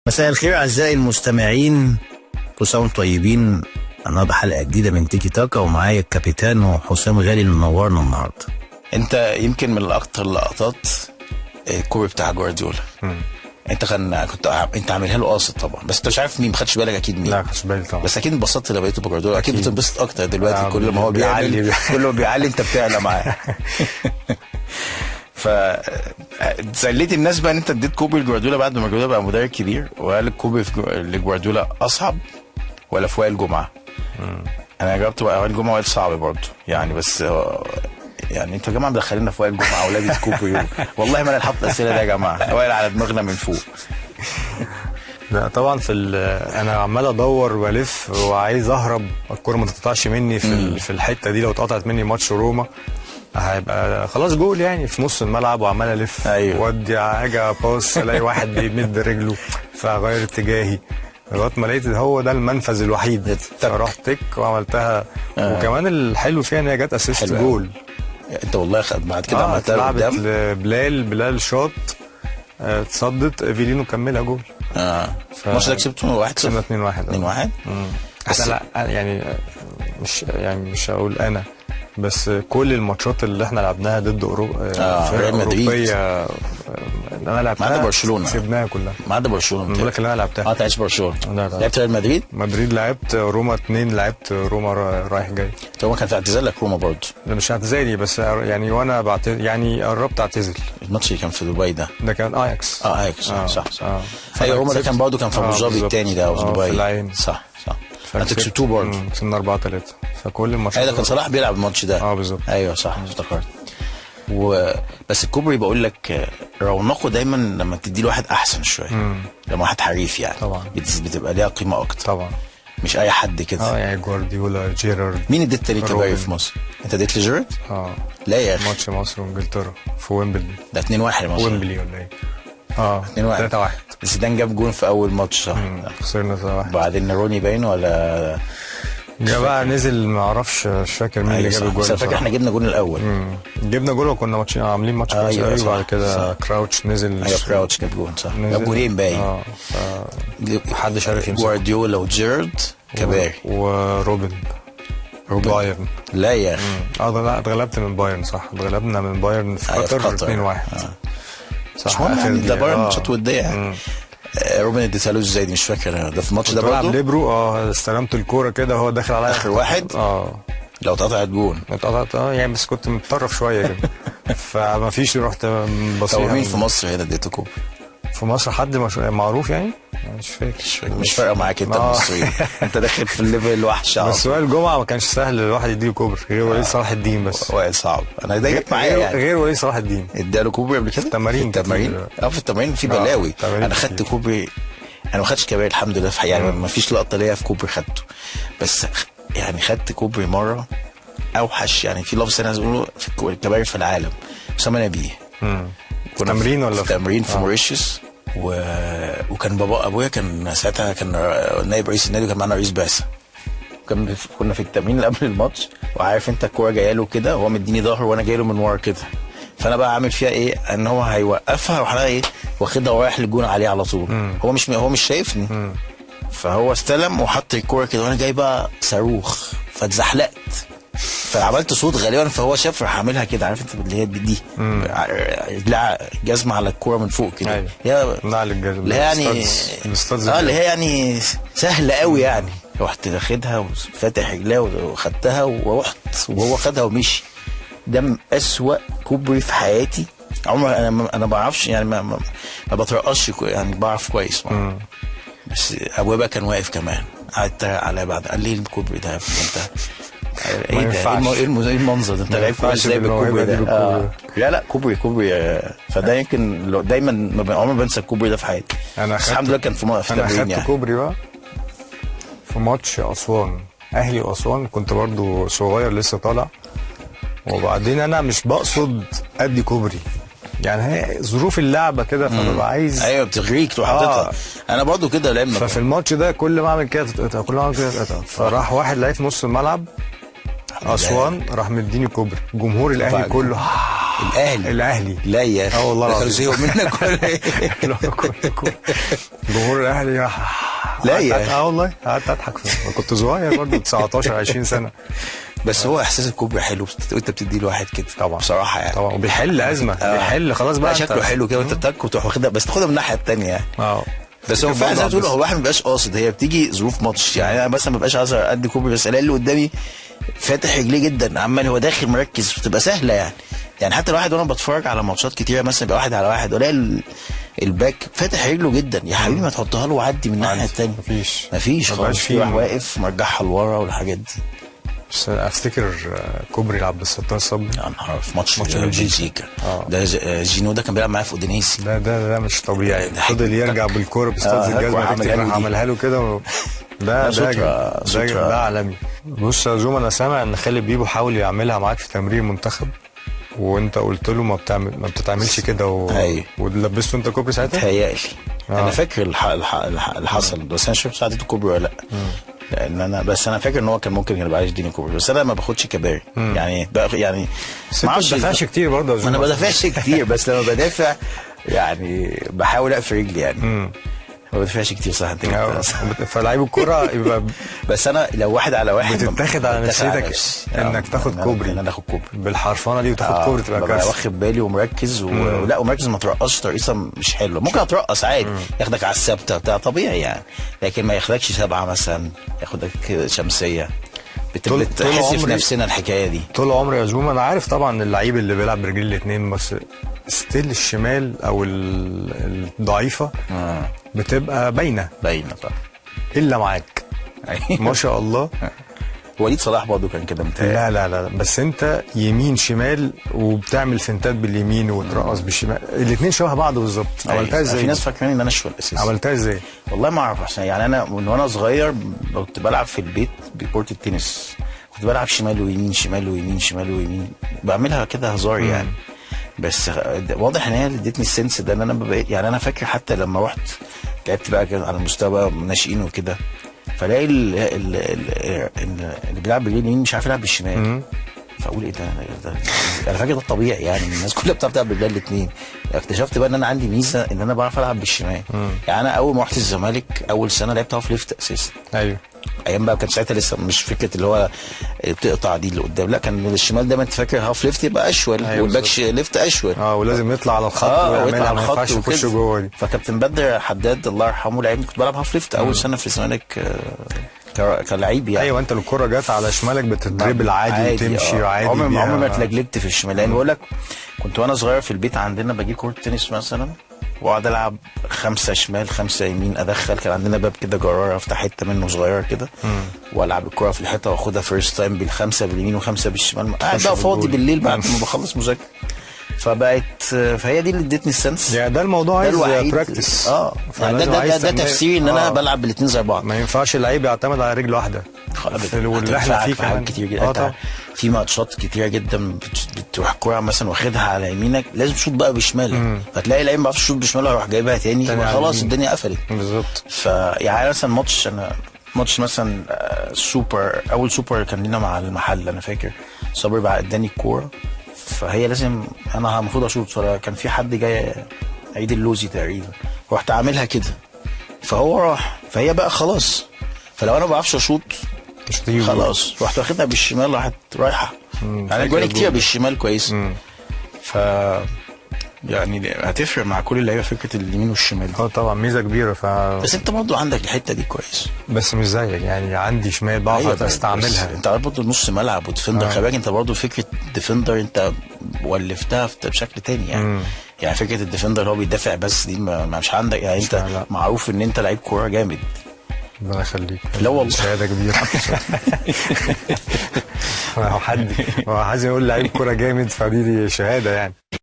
مساء الخير أعزائي المستمعين، كل سنة وانتم طيبين. النهارده حلقة جديدة من تيكي تاكا ومعايا الكابيتان حسام غالي اللي منورنا النهارده. انت يمكن من اكتر اللقطات الكوبري بتاع جوارديولا. انت انت عاملها له قاصد طبعا، بس انت مش عارف مين، ما خدتش بالك اكيد مين. لا ما خدتش بالي طبعا، بس اكيد انبسطت لما لقيته بجوارديولا، اكيد بتنبسط اكتر دلوقتي. كل ما هو بيعلي كل ما بيعلي انت بتعلى معاه. ف سليت الناس بقى ان انت اديت كوبري لجوارديولا بعد ما جوارديولا بقى مدرب كبير، وقال الكوبري لجوارديولا اصعب ولا في وائل جمعه؟ انا جاوبت وائل جمعه، وائل صعب برضه يعني، بس يعني انتوا يا جماعه مدخلينا في وائل جمعه ولابس كوبري. والله ما انا اللي حاطط الاسئله ده يا جماعه، وائل على دماغنا من فوق. لا طبعا انا عمال ادور والف وعايز اهرب، الكوره ما تقطعش مني في الحته دي. لو اتقطعت مني ماتش روما هيبقى خلاص جول يعني في نص الملعب، وعمال الف. أيوه. ودي حاجه باص الاقي واحد بيمد رجله فاغير اتجاهي لغايه ما لقيت هو ده المنفذ الوحيد، فرحت تك وعملتها. وكمان الحلو فيها ان هي جت اسيست جول. انت والله بعد كده عملتها قدام بلال شاط، اتصدت فيلينو كملها جول. الماتش ده كسبته 1-0. كسبنا 2-1. بس لا يعني مش هقول انا، بس كل الماتشات اللي احنا لعبناها ضد ريال مدريد انا لعبتها ما عدا برشلونه، كسبناها كلها ما عدا برشلونه. بقول لك اللي انا لعبتها. انت لعبت برشلونه؟ لعبت ريال مدريد لعبت روما 2، لعبت روما رايح جاي. روما كانت اعتزال لك روما برضه؟ لا مش اعتزالي، بس يعني وانا يعني قربت اعتزل. الماتش اللي كان في دبي ده كان اياكس. صح. ايوه روما ده كان برضه كان في ابو ظبي الثاني ده، او في دبي. في العين. صح. انت كسبتوه برضه. كسبنا 4-3. فكل الماتشات ده كان صلاح بيلعب الماتش ده. بالظبط. ايوه صح، افتكرت. بس الكوبري بقول لك رونقه دايما لما تدي له واحد احسن شويه، لما واحد حريف يعني طبعا بتبقى ليها قيمه اكتر طبعا، مش اي حد كده. يعني جوارديولا، جيرارد. مين اديت تاني كباري في مصر؟ انت اديت لجيرارد؟ لا يا اخي، ماتش مصر وانجلترا في ويمبلي ده 2-1 مصر. ويمبلي ولا ايه؟ 2-1. 3-1. زيدان جاب جون في اول ماتش صح؟ خسرنا 3-1. بعدين روني باين ولا جاب بقى نزل، ما اعرفش، مش فاكر مين اللي جاب الجول. بس فاكر احنا جبنا جول الاول. جبنا جول وكنا عاملين ماتش كويس قوي. وبعد كده كراوتش نزل. كراوتش جاب جول صح، جاب جولين باين. محدش عارف يمسك. جوارديولا وجيرارد كباري وروبن بايرن. لا يا اخي لا اتغلبت من بايرن. صح، اتغلبنا من بايرن في قطر 2-1. صح، ده بايرن ماتشات وديه يعني. روبن اديتها له ازاي دي مش فاكر. ده في الماتش ده برضه ليبرو. استلمت الكوره كده هو داخل عليا اخر واحد. لو اتقطعت جون يعني، بس كنت متطرف شويه كده. فما فيش، رحت بصيها. مين في مصر هنا اديته كوبري؟ في مصر حد معروف يعني؟ مش فارقه معاك انت المصريين. انت داخل في الليفل وحش. بس وائل جمعه ما كانش سهل الواحد يديه كوبري، غير وليد صلاح الدين. بس وائل صعب، انا ده جت معايا يعني. غير وليد صلاح الدين اداله كوبري قبل كده في التمارين. في التمارين في بلاوي. انا خدت كوبري، انا ما خدتش كباري الحمد لله يعني ما فيش لقطه ليا في كوبري خدته، بس يعني خدت كوبري مره اوحش يعني، في لفظ انا بقوله في الكباري في العالم، اسامه نبيه. كنا تمرين ولا في تمرين في موريشيوس، وكان ابويا كان ساعتها كان نائب رئيس النادي، وكان معانا رئيس بعثه. كنا في التمرين اللي قبل الماتش، وعارف انت الكوره جايه له كده، هو مديني ظهره وانا جاي له من ورا كده، فانا بقى عامل فيها ايه ان هو هيوقفها، واروح انا واخدها ورايح للجون عليه على طول. هو مش شايفني. فهو استلم وحط الكوره كده، وانا جاي بقى صاروخ، فاتزحلقت، فعملت صوت غالبا، فهو شاف راح عاملها كده، عارف انت اللي هي دي جزمه على الكوره من فوق كده. اللي هي يعني اللي هي يعني سهله قوي يعني. رحت واخدها وفاتح رجلها وخدتها ورحت، وهو خدها ومشي. ده اسوأ كوبري في حياتي. عمر انا ما بعرفش يعني، ما بترقصش يعني، بعرف كويس. بس ابويا بقى كان واقف كمان، قعد يتريق عليا بعد، قال لي الكوبري ده انت ايه ده؟ ايه المنظر ده؟ انت لعيب كويس ازاي بالكوبري ده؟ لا كوبري فده يمكن دايما عمري ما بنسى الكوبري ده في حياتي. الحمد لله كان في انا خدت يعني كوبري بقى في ماتش اسوان، اهلي واسوان. كنت برضو صغير لسه طالع، وبعدين انا مش بقصد ادي كوبري يعني، هي ظروف اللعبه كده، فببقى عايز. ايوه بتغريك تروح حاططها. انا برضو كده لعبنا. ففي الماتش ده كل ما اعمل كده تتقطع، فراح واحد لقيت في نص الملعب اسوان راح مديني كوبري، جمهور الاهلي كله الاهلي لا يا اخي والله كانوا زيهم منك ولا ايه؟ جمهور الاهلي لا يا والله قعدت اضحك كنت صغير برضه 19 20 سنه. بس هو احساس الكوبري حلو وانت بتدي لواحد كده طبعا بصراحه يعني طبعا وبيحل ازمه بيحل خلاص بقى شكله حلو كده وانت بتاكل وتروح واخدها بس تاخدها من الناحيه الثانيه يعني بس هو فعلا زي ما تقول هو الواحد ما بيبقاش قاصد هي بتيجي ظروف ماتش يعني انا مثلا ما ببقاش عايز ادي كوبري بس الاقي اللي قدامي فاتح رجليه جدا عمال هو داخل مركز بتبقى سهله يعني حتى الواحد وانا بتفرج على ماتشات كتيره مثلا يبقى واحد على واحد والاقي الباك فاتح رجله جدا يا حبيبي ما تحطها له وعدي من الناحيه الثانيه مفيش خالص راح واقف مرجعها لورا والحاجات دي. بس افتكر كوبري عبد الستار صبري يا نهار في ماتش بلجيكا ده جينو ده كان بيلعب معاه في اودينيسي ده مش طبيعي فضل يرجع بالكوره باستاذ الجزمه عملها له كده ده عالمي. بص يا زوم انا سامع ان خالد بيبو حاول يعملها معاك في تمرين منتخب وانت قلت له ما بتتعملش كده ولبسته انت كوبري ساعتها. تهيألي انا فاكر اللي حصل بس انا مش فاكر ساعتها كوبري ولا لا لان انا فاكر ان هو كان ممكن يبقى عايز يديني كوبري بس انا ما باخدش كباري يعني ما بدافعش كتير برضه انا ما بدافعش كتير بس لما بدافع يعني بحاول اقفل رجلي يعني ما بدفعش كتير صح انت فلاعب الكوره يبقى بس انا لو واحد على واحد بتتاخد على نفسيتك انك تاخد كوبري انا اخد كوبري بالحرفانه دي وتاخد كوبري تبقى كارثه واخد بالي ومركز ولا ومركز ما ترقصش ترقيصه مش حلوه ممكن اترقص عادي ياخدك على الثابته بتاع طبيعي يعني لكن ما ياخدكش 7 مثلا ياخدك شمسيه بتحس في نفسنا الحكايه دي طول عمري يا زوم انا عارف طبعا اللعيب اللي بيلعب برجليه الاثنين بس ستيل الشمال او الضعيفه بتبقى باينه طبعا الا معاك ما شاء الله. وليد صلاح برضه كان كده متهيألي لا بس انت يمين شمال وبتعمل فنتات باليمين وترقص بالشمال الاثنين شبه بعض بالظبط. عملتها ازاي؟ في ناس فاكرين ان انا شوال اساسا. عملتها ازاي؟ والله ما اعرف عشان يعني انا من وانا صغير كنت بلعب في البيت بكرة التنس كنت بلعب شمال ويمين شمال ويمين شمال ويمين بعملها كده هزار يعني بس واضح ان هي ادتني السنس ده ان انا بقيت يعني انا فاكر حتى لما رحت لعبت بقى على المستوى ناشئين وكده فلاقي اللي بيلعب باليمين مش عارف يلعب بالشمال فاقول ايه ده انا فاكر ده الطبيعي يعني الناس كلها بتعرف تلعب بالرجال الاثنين اكتشفت بقى ان انا عندي ميزه ان انا بعرف العب بالشمال يعني انا اول ما رحت الزمالك اول سنه لعبت هاف ليفت اساسا ايوه ايام بقى كان ساعتها لسه مش فكره اللي هو بتقطع دي اللي قدام لا كان الشمال دايما انت فاكر هاف ليفت يبقى اشول والباك ليفت اشول ولازم يطلع على الخط ويعملها ما ينفعش يخش جوه دي فكابتن بدر حداد الله يرحمه لعيب كنت بلعب هاف ليفت اول سنه في الزمالك كلاعب يعني ايوه انت لو الكوره جت على شمالك بتدريبل عادي وتمشي عادي عمري ما اتلجلجت في الشمال لان بقول لك كنت وانا صغير في البيت عندنا بجيب كوره تنس مثلا واقعد العب 5 شمال 5 يمين ادخل كان عندنا باب كده جرار افتح حته منه صغيره كده والعب الكوره في الحته واخدها فيرست تايم بال5 باليمين و5 بالشمال قاعد بقى فاضي بالليل بعد ما بخلص مذاكره فهي دي اللي ادتني السنس يعني ده الموضوع عايز براكتس يعني ده تفسيري ان انا بلعب بالاثنين زي بعض ما ينفعش اللعيب يعتمد على رجل واحده واللي احنا فيه كمان كتير جدا في ماتشات كتيره جدا بتروح الكوره مثلا واخدها على يمينك لازم تشوط بقى بشمالك فتلاقي اللعيب ما بيعرفش يشوط بشماله يروح جايبها تاني خلاص الدنيا قفلت بالظبط. فيعني مثلا ماتش مثلا اول سوبر كان لينا مع المحل انا فاكر صبري بقى اداني الكوره فهي لازم انا المفروض اشوط فكان في حد جاي عيد اللوزي تقريبا رحت عاملها كده فهو راح فهي بقى خلاص فلو انا ما بعرفش اشوط خلاص رحت واخدها بالشمال راحت رايحه يعني جواني كتير بالشمال كويس ف يعني هتفرق مع كل اللعيبه فكره اليمين والشمال طبعا ميزه كبيره بس انت برضه عندك الحته دي كويس بس مش زيك يعني عندي شمال بعرف استعملها انت برضه نص ملعب وديفندر خلي بالك انت برضه فكره ديفندر انت ولفتها بشكل تاني يعني فكره الديفندر اللي هو بيدافع بس دي مش عندك يعني انت معروف ان انت لعيب كوره جامد ربنا يخليك لا والله شهاده كبيره حد عايز يقول لعيب كوره جامد فدي شهاده يعني